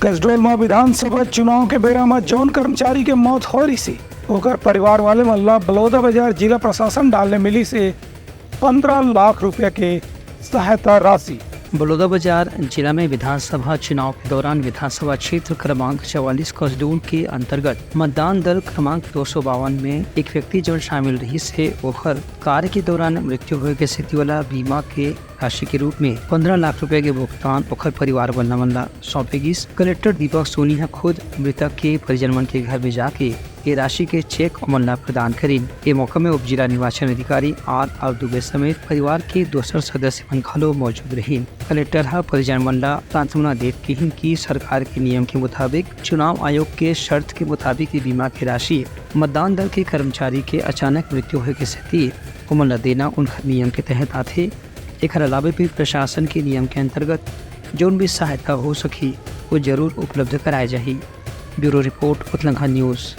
कसडोल में विधानसभा चुनाव के बेरा में जौन कर्मचारी के मौत हो रही सी ओकर परिवार वाले मल्ला बलौदाबाजार जिला प्रशासन डालने मिली से 15 लाख रुपए के सहायता राशि। बलौदाबाजार जिला में विधानसभा चुनाव के दौरान विधानसभा क्षेत्र क्रमांक 44 कसडोल के अंतर्गत मतदान दल क्रमांक 252 में एक व्यक्ति जो शामिल रही से ओकर कार्य के दौरान मृत्यु होने के स्थिति वाला बीमा के राशि के रूप में 15 लाख रुपए के भुगतान ओकर परिवार वाला सौंपेगी। कलेक्टर दीपक सोनी ने खुद मृतक के परिजन के घर में जाके ये राशि के चेक अमलना प्रदान करी। ये मौका में उप जिला निर्वाचन अधिकारी आर दुबे समेत परिवार के दोसर सदस्य मन खलो मौजूद रही। कलेक्टर परिजन मंडला सांत्वना देत की सरकार के नियम के मुताबिक चुनाव आयोग के शर्त के मुताबिक ये बीमा की राशि मतदान दल के कर्मचारी के अचानक मृत्यु होने की स्थिति उमला देना उनका नियम के तहत आते। एक अलावा भी प्रशासन के नियम के अंतर्गत जो भी सहायता हो सकी वो जरूर उपलब्ध कराई जाए। ब्यूरो रिपोर्ट उतलंघा न्यूज़।